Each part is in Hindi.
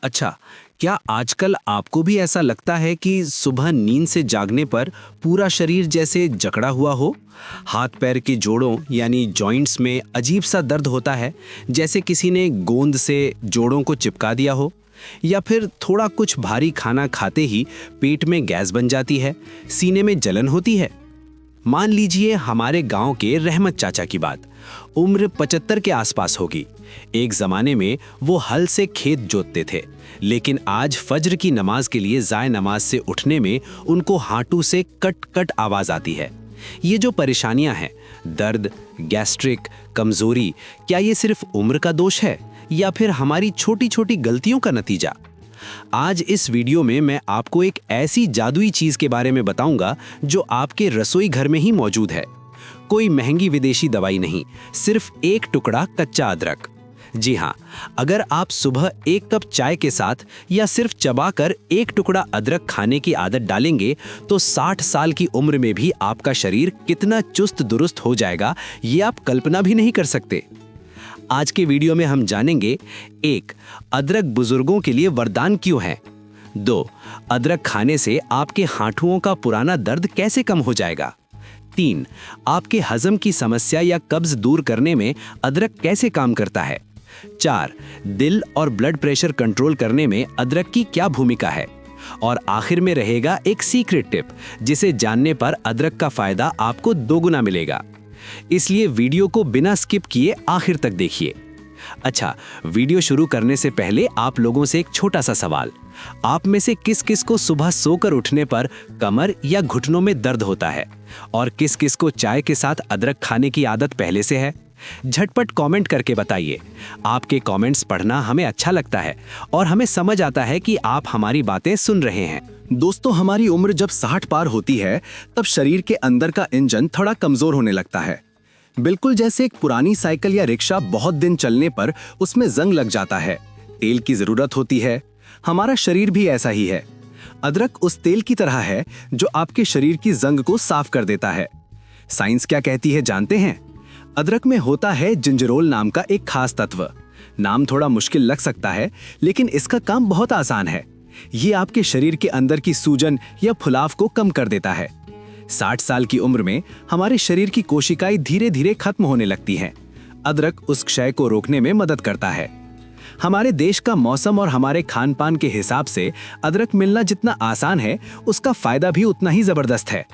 अच्छा, क्या आजकल आपको भी ऐसा लगता है कि सुबह नींद से जागने पर पूरा शरीर जैसे जकड़ा हुआ हो? हाथ पैर के जोड़ों यानी जॉइंट्स में अजीब सा दर्द होता है, जैसे किसी ने गोंद से जोड़ों को चिपका दिया हो? या फिर थोड़ा कुछ भारी खाना खाते ही पेट में गैस बन जाती है, सीने में जलन होती है? मान लीजिए हमारे गांव के रहमत चाचा की बात। उम्र 75 के आसपास होगी। एक जमाने में वो हल से खेत जोतते थे, लेकिन आज फज्र की नमाज के लिए जाए नमाज से उठने में उनको हांटू से कट कट आवाज आती है। ये जो परेशानियां हैं, दर्द, गैस्ट्रिक, कमजोरी, क्या ये सिर्फ उम्र का दोष है या फिर हमारी छोटी छोटी गलतियों का नतीजा? आज इस वीडियो में मैं आपको एक ऐसी जादुई चीज के बारे में बताऊंगा जो आपके रसोई घर में ही मौजूद है। कोई महंगी विदेशी दवाई नहीं, सिर्फ एक टुकड़ा कच्चा अदरक। जी हाँ, अगर आप सुबह एक कप चाय के साथ या सिर्फ चबाकर एक टुकड़ा अदरक खाने की आदत डालेंगे तो 60 साल की उम्र में भी आपका शरीर कितना चुस्त दुरुस्त हो जाएगा, ये आप कल्पना भी नहीं कर सकते। आज के वीडियो में हम जानेंगे 1. अदरक बुजुर्गों के लिए वरदान क्यों है। 2. अदरक खाने से आपके हाथुओं का पुराना दर्द कैसे कम हो जाएगा। 3. आपके हजम की समस्या या कब्ज दूर करने में अदरक कैसे काम करता है। 4. दिल और ब्लड प्रेशर कंट्रोल करने में अदरक की क्या भूमिका है। और आखिर में रहेगा एक सीक्रेट टिप, जिसे जानने पर अदरक का फायदा आपको दोगुना मिलेगा। इसलिए वीडियो को बिना स्किप किए आखिर तक देखिए। अच्छा, वीडियो शुरू करने से पहले आप लोगों से एक छोटा सा सवाल। आप में से किस किस को सुबह सोकर उठने पर कमर या घुटनों में दर्द होता है, और किस किस को चाय के साथ अदरक खाने की आदत पहले से है? झटपट कमेंट करके बताइए। आपके कमेंट्स पढ़ना हमें अच्छा लगता है और हमें समझ आता है कि आप हमारी बातें सुन रहे हैं। दोस्तों, हमारी उम्र जब 60 पार होती है तब शरीर के अंदर का इंजन थोड़ा कमजोर होने लगता है। बिल्कुल जैसे एक पुरानी साइकिल या रिक्शा बहुत दिन चलने पर उसमें जंग लग जाता है, तेल की जरूरत होती है। हमारा शरीर भी ऐसा ही है। अदरक उस तेल की तरह है जो आपके शरीर की जंग को साफ कर देता है। साइंस क्या कहती है जानते हैं? अदरक में होता है जिंजरोल नाम का एक खास तत्व। नाम थोड़ा मुश्किल लग सकता है, लेकिन इसका काम बहुत आसान है। ये आपके शरीर के अंदर की सूजन या फुलाव को कम कर देता है। 60 साल की उम्र में हमारे शरीर की कोशिकाएं धीरे धीरे खत्म होने लगती हैं। अदरक उस क्षय को रोकने में मदद करता है। हमारे देश का मौसम और हमारे खान पान के हिसाब से अदरक मिलना जितना आसान है, उसका फायदा भी उतना ही जबरदस्त है।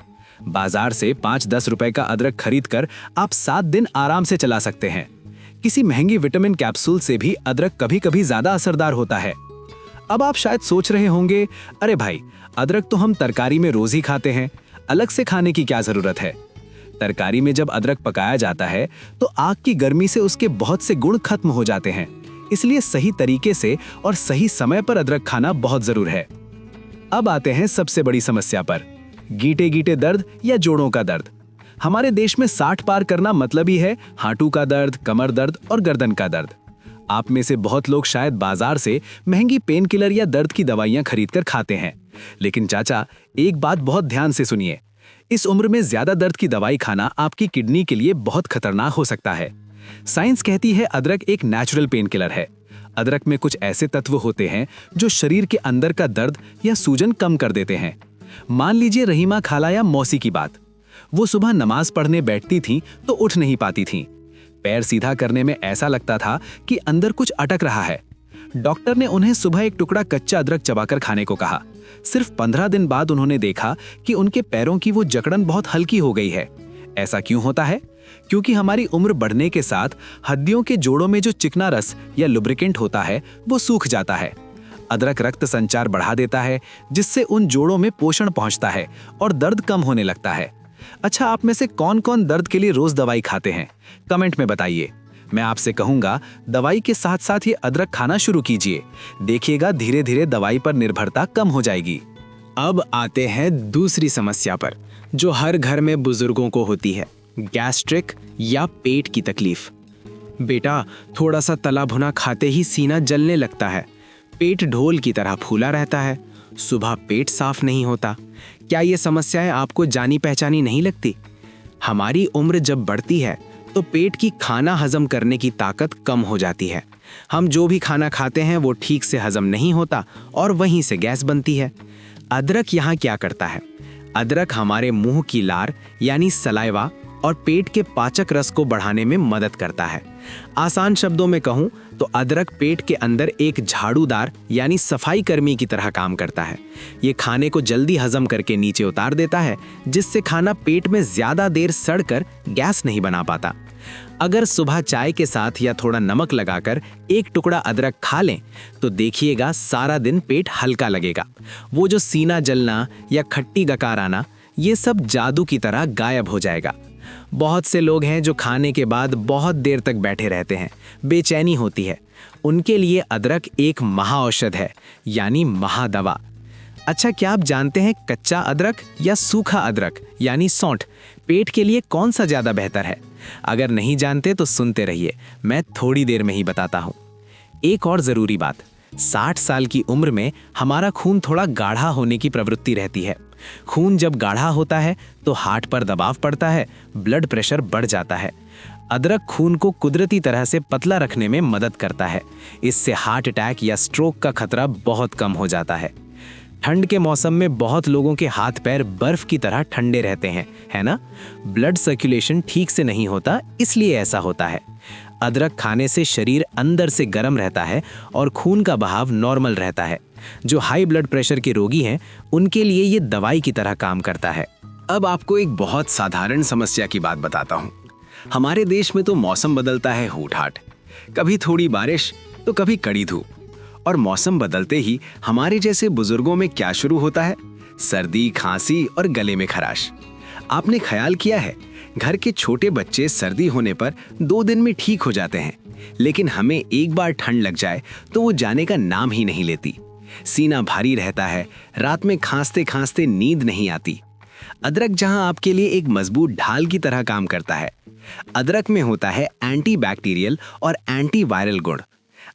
बाजार से 5-10 रुपए का अदरक खरीद कर आप 7 दिन आराम से चला सकते हैं। किसी महंगी विटामिन कैप्सूल से भी अदरक कभी कभी ज्यादा असरदार होता है। अब आप शायद सोच रहे होंगे, अरे भाई, अदरक तो हम तरकारी में रोज ही खाते हैं, अलग से खाने की क्या जरूरत है? तरकारी में जब अदरक पकाया जाता है तो आग की गर्मी से उसके बहुत से गुण खत्म हो जाते हैं। इसलिए सही तरीके से और सही समय पर अदरक खाना बहुत जरूर है। अब आते हैं सबसे बड़ी समस्या पर, गीटे गीटे दर्द या जोड़ों का दर्द। हमारे देश में 60 पार करना मतलब ही है हांटू का दर्द, कमर दर्द और गर्दन का दर्द। आप में से बहुत लोग शायद बाजार से महंगी पेन किलर या दर्द की दवाइयां खरीदकर खाते हैं, लेकिन चाचा, एक बात बहुत ध्यान से सुनिए। इस उम्र में ज्यादा दर्द की दवाई खाना आपकी किडनी के लिए बहुत खतरनाक हो सकता है। साइंस कहती है अदरक एक नेचुरल पेन किलर है। अदरक में कुछ ऐसे तत्व होते हैं जो शरीर के अंदर का दर्द या सूजन कम कर देते हैं। मान लीजिए रहीमा खाला या मौसी की बात। वो सुबह नमाज पढ़ने बैठती थीं तो उठ नहीं पाती थीं। पैर सीधा करने में ऐसा लगता था कि अंदर कुछ अटक रहा है। डॉक्टर ने उन्हें सुबह एक टुकड़ा कच्चा अदरक चबाकर खाने को कहा। सिर्फ 15 दिन बाद उन्होंने देखा कि उनके पैरों की वो जकड़न बहुत हल्की हो गई है। ऐसा क्यों होता है? क्योंकि हमारी उम्र बढ़ने के साथ हड्डियों के जोड़ों में जो चिकना रस या लुब्रिकेंट होता है वो सूख जाता है। अदरक रक्त संचार बढ़ा देता है, जिससे उन जोड़ों में पोषण पहुंचता है और दर्द कम होने लगता है। अच्छा, आप में से कौन कौन दर्द के लिए रोज दवाई खाते हैं? कमेंट में बताइए। मैं आपसे कहूंगा, दवाई के साथ साथ ये अदरक खाना शुरू कीजिए। देखिएगा धीरे धीरे दवाई पर निर्भरता कम हो जाएगी। अब आते हैं दूसरी समस्या पर, जो हर घर में बुजुर्गों को होती है, गैस्ट्रिक या पेट की तकलीफ। बेटा, थोड़ा सा तला भुना खाते ही सीना जलने लगता है, पेट ढोल की तरह फूला रहता है, सुबह पेट साफ नहीं होता। क्या ये समस्याएं आपको जानी पहचानी नहीं लगती? हमारी उम्र जब बढ़ती है तो पेट की खाना हजम करने की ताकत कम हो जाती है। हम जो भी खाना खाते हैं वो ठीक से हजम नहीं होता और वहीं से गैस बनती है। अदरक यहाँ क्या करता है? अदरक हमारे मुंह की लार यानी सलाइवा और पेट के पाचक रस को बढ़ाने में मदद करता है। आसान शब्दों में कहूँ तो अदरक पेट के अंदर एक झाड़ूदार यानी सफाई कर्मी की तरह काम करता है। ये खाने को जल्दी हजम करके नीचे उतार देता है, जिससे खाना पेट में ज्यादा देर सड़कर गैस नहीं बना पाता। अगर सुबह चाय के साथ या थोड़ा नमक लगाकर एक टुकड़ा अदरक खा लें तो देखिएगा सारा दिन पेट हल्का लगेगा। वो जो सीना जलना या खट्टी गकार आना, ये सब जादू की तरह गायब हो जाएगा। बहुत से लोग हैं जो खाने के बाद बहुत देर तक बैठे रहते हैं, बेचैनी होती है। उनके लिए अदरक एक महाऔषध है, यानी महादवा। अच्छा, क्या आप जानते हैं कच्चा अदरक या सूखा अदरक यानी सौंठ पेट के लिए कौन सा ज्यादा बेहतर है? अगर नहीं जानते तो सुनते रहिए, मैं थोड़ी देर में ही बताता हूँ। एक और जरूरी बात, 60 साल की उम्र में हमारा खून थोड़ा गाढ़ा होने की प्रवृत्ति रहती है। खून जब गाढ़ा होता है तो हार्ट पर दबाव पड़ता है, ब्लड प्रेशर बढ़ जाता है। अदरक खून को कुदरती तरह से पतला रखने में मदद करता है। इससे हार्ट अटैक या स्ट्रोक का खतरा बहुत कम हो जाता है। ठंड के मौसम में बहुत लोगों के हाथ पैर बर्फ की तरह ठंडे रहते हैं, है ना? ब्लड सर्कुलेशन ठीक से नहीं होता, इसलिए ऐसा होता है। अदरक खाने से शरीर अंदर से गर्म रहता है और खून का बहाव नॉर्मल रहता है। जो हाई ब्लड प्रेशर के रोगी हैं, उनके लिए ये दवाई की तरह काम करता है। अब आपको एक बहुत साधारण समस्या की बात बताता हूँ। हमारे देश में तो मौसम बदलता है हूट-हाट, कभी थोड़ी बारिश तो कभी कड़ी धूप। और मौसम बदलते ही हमारे जैसे बुजुर्गों में क्या शुरू होता है? सर्दी, खांसी और गले में खराश। आपने ख्याल किया है, घर के छोटे बच्चे सर्दी होने पर 2 दिन में ठीक हो जाते हैं, लेकिन हमें एक बार ठंड लग जाए तो वो जाने का नाम ही नहीं लेती। सीना भारी रहता है, रात में खांसते खांसते नींद नहीं आती। अदरक जहां आपके लिए एक मजबूत ढाल की तरह काम करता है। अदरक में होता है एंटीबैक्टीरियल और एंटीवायरल गुण।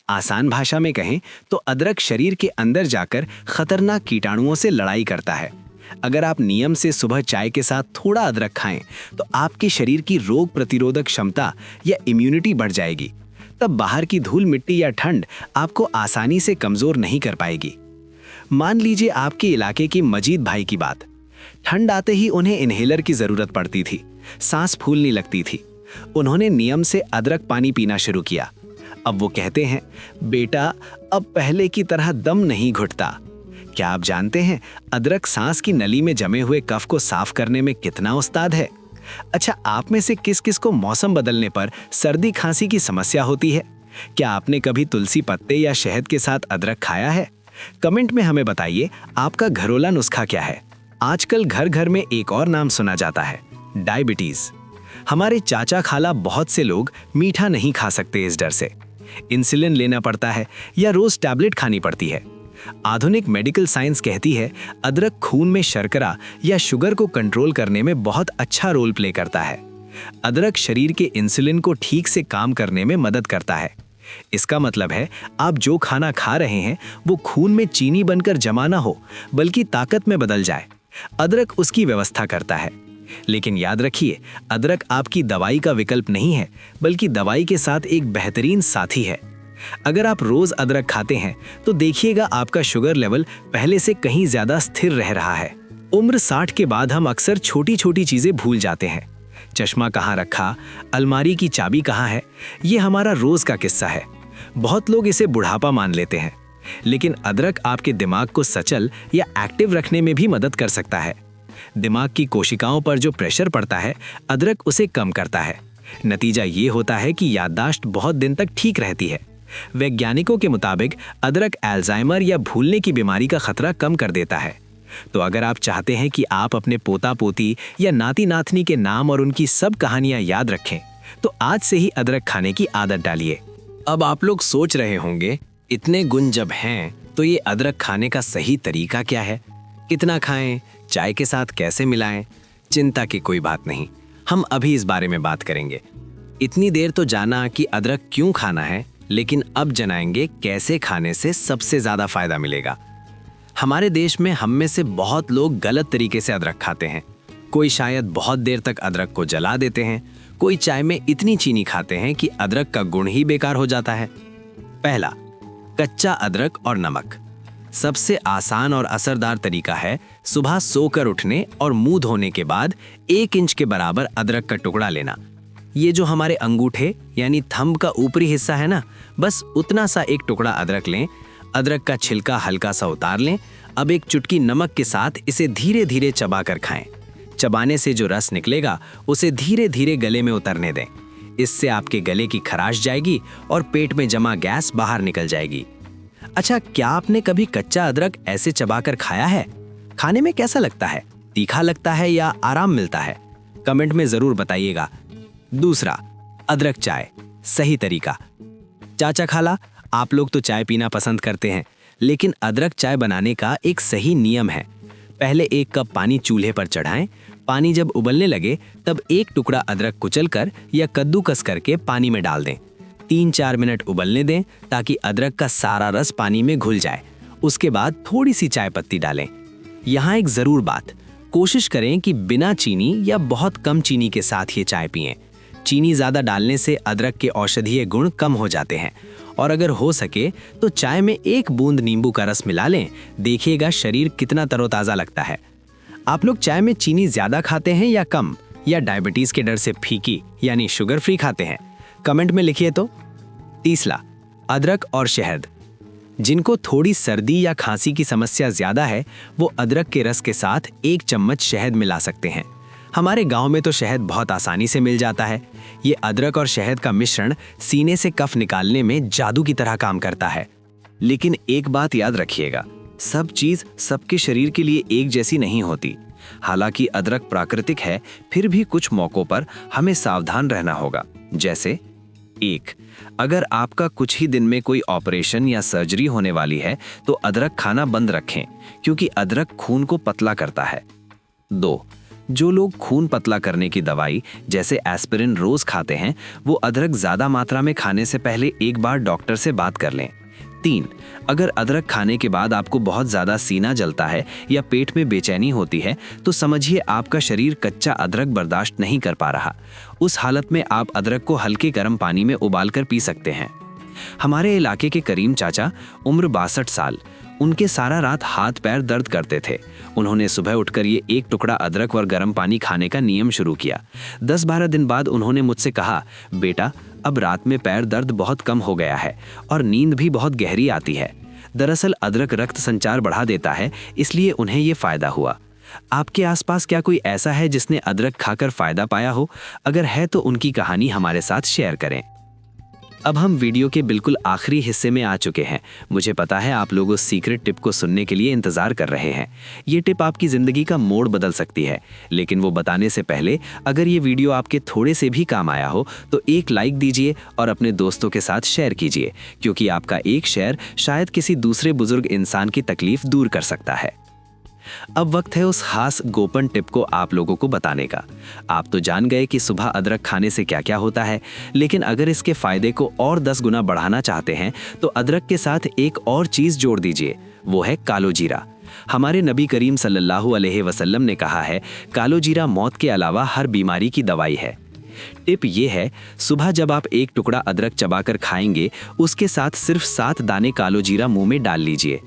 आसान भाषा में कहें तो अदरक शरीर के अंदर जाकर खतरनाक कीटाणुओं से लड़ाई करता है। अगर आप नियम से सुबह चाय के साथ थोड़ा अदरक खाएं तो आपके शरीर की रोग प्रतिरोधक क्षमता या इम्यूनिटी बढ़ जाएगी। तब बाहर की धूल मिट्टी या ठंड आपको आसानी से कमजोर नहीं कर पाएगी। मान लीजिए आपके इलाके की मजीद भाई की बात। ठंड आते ही उन्हें इन्हेलर की जरूरत पड़ती थी, सांस फूलने लगती थी। उन्होंने नियम से अदरक पानी पीना शुरू किया। अब वो कहते हैं, बेटा अब पहले की तरह दम नहीं घुटता। क्या आप जानते हैं अदरक सांस की नली में जमे हुए कफ को साफ करने में कितना उस्ताद है? अच्छा, आप में से किस किस को मौसम बदलने पर सर्दी खांसी की समस्या होती है? क्या आपने कभी तुलसी पत्ते या शहद के साथ अदरक खाया है? कमेंट में हमें बताइए आपका घरेलू नुस्खा क्या है। आजकल घर घर में एक और नाम सुना जाता है, डायबिटीज। हमारे चाचा खाला बहुत से लोग मीठा नहीं खा सकते इस डर से। इंसुलिन लेना पड़ता है या रोज टैबलेट खानी पड़ती है। आधुनिक मेडिकल साइंस कहती है अदरक खून में शर्करा या शुगर को कंट्रोल करने में बहुत अच्छा रोल प्ले करता है। अदरक शरीर के इंसुलिन को ठीक से काम करने में मदद करता है। इसका मतलब है आप जो खाना खा रहे हैं वो खून में चीनी बनकर जमा ना हो, बल्कि ताकत में बदल जाए। अदरक उसकी व्यवस्था करता है। लेकिन याद रखिए, अदरक आपकी दवाई का विकल्प नहीं है, बल्कि दवाई के साथ एक बेहतरीन साथी है। अगर आप रोज अदरक खाते हैं तो देखिएगा आपका शुगर लेवल पहले से कहीं ज्यादा स्थिर रह रहा है। उम्र 60 के बाद हम अक्सर छोटी छोटी चीजें भूल जाते हैं। चश्मा कहाँ रखा, अलमारी की चाबी कहाँ है, ये हमारा रोज का किस्सा है। बहुत लोग इसे बुढ़ापा मान लेते हैं, लेकिन अदरक आपके दिमाग को सचल या एक्टिव रखने में भी मदद कर सकता है। दिमाग की कोशिकाओं पर जो प्रेशर पड़ता है, अदरक उसे कम करता है। नतीजा ये होता है कि याददाश्त बहुत दिन तक ठीक रहती है। वैज्ञानिकों के मुताबिक अदरक अल्जाइमर या भूलने की बीमारी का खतरा कम कर देता है। तो अगर आप चाहते हैं कि आप अपने पोता पोती या नाती नातनी के नाम और उनकी सब कहानियां याद रखें, तो आज से ही अदरक खाने की आदत डालिए। अब आप लोग सोच रहे होंगे, इतने गुण जब हैं तो ये अदरक खाने का सही तरीका क्या है? कितना खाएं, चाय के साथ कैसे मिलाएं? चिंता की कोई बात नहीं, हम अभी इस बारे में बात करेंगे। इतनी देर तो जाना कि अदरक क्यों खाना है, लेकिन अब जनाएंगे कैसे खाने से सबसे ज्यादा फायदा मिलेगा। हमारे देश में हम में से बहुत लोग गलत तरीके से अदरक खाते हैं। कोई शायद बहुत देर तक अदरक को जला देते हैं, कोई चाय में इतनी चीनी खाते हैं कि अदरक का गुण ही बेकार हो जाता है। पहला, कच्चा अदरक और नमक। सबसे आसान और असरदार तरीका है सुबह सोकर उठने और मुंह धोने के बाद 1 इंच के बराबर अदरक का टुकड़ा लेना। ये जो हमारे अंगूठे यानी थंब का ऊपरी हिस्सा है ना, बस उतना सा एक टुकड़ा अदरक लें। अदरक का छिलका हल्का सा उतार लें। अब एक चुटकी नमक के साथ इसे धीरे धीरे चबाकर खाएं। चबाने से जो रस निकलेगा उसे धीरे धीरे गले में उतरने दें। इससे आपके गले की खराश जाएगी और पेट में जमा गैस बाहर निकल जाएगी। अच्छा, क्या आपने कभी कच्चा अदरक ऐसे चबाकर खाया है? खाने में कैसा लगता है? तीखा लगता है या आराम मिलता है? कमेंट में जरूर बताइएगा। दूसरा, अदरक चाय। सही तरीका। चाचा खाला, आप लोग तो चाय पीना पसंद करते हैं, लेकिन अदरक चाय बनाने का एक सही नियम है। पहले 1 कप पानी चूल्हे पर चढ़ाएं। पानी जब उबलने लगे तब 1 टुकड़ा अदरक कुचलकर या कद्दूकस करके पानी में डाल दें। 3-4 मिनट उबलने दें ताकि अदरक का सारा रस पानी में घुल जाए। उसके बाद थोड़ी सी चाय पत्ती डालें। यहाँ एक ज़रूर बात, कोशिश करें कि बिना चीनी या बहुत कम चीनी के साथ ये चाय पिएं। चीनी ज़्यादा डालने से अदरक के औषधीय गुण कम हो जाते हैं। और अगर हो सके तो चाय में 1 बूंद नींबू का रस मिला लें। देखिएगा शरीर कितना तरोताज़ा लगता है। आप लोग चाय में चीनी ज़्यादा खाते हैं या कम, या डायबिटीज़ के डर से फीकी यानी शुगर फ्री खाते हैं? कमेंट में लिखिए तो। तीसरा, अदरक और शहद। जिनको थोड़ी सर्दी या खांसी की समस्या ज्यादा है वो अदरक के रस के साथ 1 चम्मच शहद मिला सकते हैं। हमारे गांव में तो शहद बहुत आसानी से मिल जाता है। ये अदरक और शहद का मिश्रण सीने से कफ निकालने में जादू की तरह काम करता है। लेकिन एक बात याद रखिएगा, सब चीज सबके शरीर के लिए एक जैसी नहीं होती। हालांकि अदरक प्राकृतिक है, फिर भी कुछ मौकों पर हमें सावधान रहना होगा। जैसे 1, अगर आपका कुछ ही दिन में कोई ऑपरेशन या सर्जरी होने वाली है तो अदरक खाना बंद रखें, क्योंकि अदरक खून को पतला करता है। 2, जो लोग खून पतला करने की दवाई जैसे एस्पिरिन रोज खाते हैं वो अदरक ज्यादा मात्रा में खाने से पहले एक बार डॉक्टर से बात कर लें। 3, अगर अदरक खाने के बाद आपको बहुत ज्यादा सीना जलता है या पेट में बेचैनी होती है तो समझिए आपका शरीर कच्चा अदरक बर्दाश्त नहीं कर पा रहा। उस हालत में आप अदरक को हल्के गर्म पानी में उबालकर पी सकते हैं। हमारे इलाके के करीम चाचा, उम्र 62 साल, उनके सारा रात हाथ पैर दर्द करते थे। उन्होंने सुबह उठकर ये 1 टुकड़ा अदरक और गर्म पानी खाने का नियम शुरू किया। 10-12 दिन बाद उन्होंने मुझसे कहा, बेटा अब रात में पैर दर्द बहुत कम हो गया है और नींद भी बहुत गहरी आती है। दरअसल अदरक रक्त संचार बढ़ा देता है, इसलिए उन्हें ये फायदा हुआ। आपके आसपास क्या कोई ऐसा है जिसने अदरक खाकर फायदा पाया हो? अगर है तो उनकी कहानी हमारे साथ शेयर करें। अब हम वीडियो के बिल्कुल आखिरी हिस्से में आ चुके हैं। मुझे पता है आप लोग उस सीक्रेट टिप को सुनने के लिए इंतजार कर रहे हैं। ये टिप आपकी जिंदगी का मोड़ बदल सकती है, लेकिन वो बताने से पहले अगर ये वीडियो आपके थोड़े से भी काम आया हो तो एक लाइक दीजिए और अपने दोस्तों के साथ शेयर कीजिए, क्योंकि आपका एक शेयर शायद किसी दूसरे बुजुर्ग इंसान की तकलीफ दूर कर सकता है। अब वक्त है उस खास गोपन टिप को आप लोगों को बताने का। आप तो जान गए कि सुबह अदरक खाने से क्या क्या होता है, लेकिन अगर इसके फायदे को और 10 गुना बढ़ाना चाहते हैं तो अदरक के साथ एक और चीज जोड़ दीजिए, वो है कालो जीरा। हमारे नबी करीम सल्लल्लाहु अलैहि वसल्लम ने कहा है, कालो जीरा मौत के अलावा हर बीमारी की दवाई है। टिप ये है, सुबह जब आप 1 टुकड़ा अदरक चबाकर खाएंगे उसके साथ सिर्फ 7 दाने कालो जीरा मुंह में डाल लीजिए।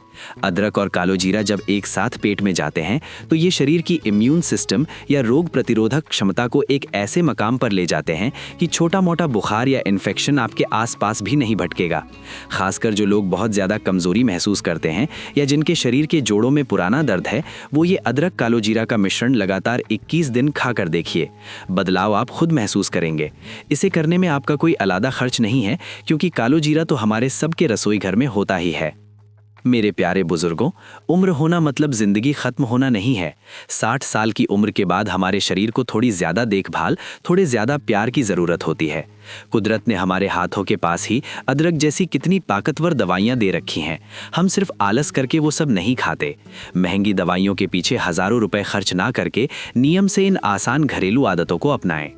अदरक और कालो जीरा जब एक साथ पेट में जाते हैं तो ये शरीर की इम्यून सिस्टम या रोग प्रतिरोधक क्षमता को एक ऐसे मकाम पर ले जाते हैं कि छोटा मोटा बुखार या इन्फेक्शन आपके आसपास भी नहीं भटकेगा। खासकर जो लोग बहुत ज़्यादा कमजोरी महसूस करते हैं या जिनके शरीर के जोड़ों में पुराना दर्द है, वो ये अदरक कालो जीरा का मिश्रण लगातार 21 दिन खाकर देखिए। बदलाव आप खुद महसूस करेंगे। इसे करने में आपका कोई अलादा खर्च नहीं है, क्योंकि कालो जीरा तो हमारे सबके रसोई घर में होता ही है। मेरे प्यारे बुजुर्गों, उम्र होना मतलब जिंदगी खत्म होना नहीं है। 60 साल की उम्र के बाद हमारे शरीर को थोड़ी ज्यादा देखभाल, थोड़े ज्यादा प्यार की जरूरत होती है। कुदरत ने हमारे हाथों के पास ही अदरक जैसी कितनी ताकतवर दवाइयां दे रखी हैं। हम सिर्फ आलस करके वो सब नहीं खाते। महंगी दवाइयों के पीछे हजारों रुपए खर्च ना करके नियम से इन आसान घरेलू आदतों को अपनाएं।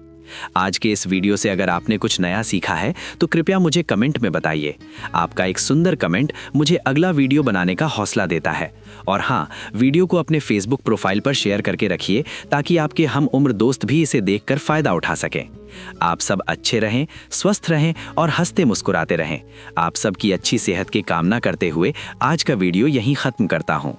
आज के इस वीडियो से अगर आपने कुछ नया सीखा है तो कृपया मुझे कमेंट में बताइए। आपका एक सुंदर कमेंट मुझे अगला वीडियो बनाने का हौसला देता है। और हाँ, वीडियो को अपने फेसबुक प्रोफाइल पर शेयर करके रखिए ताकि आपके हम उम्र दोस्त भी इसे देखकर फायदा उठा सकें। आप सब अच्छे रहें, स्वस्थ रहें और हंसते मुस्कुराते रहें। आप सबकी अच्छी सेहत की कामना करते हुए आज का वीडियो यहीं खत्म करता हूँ।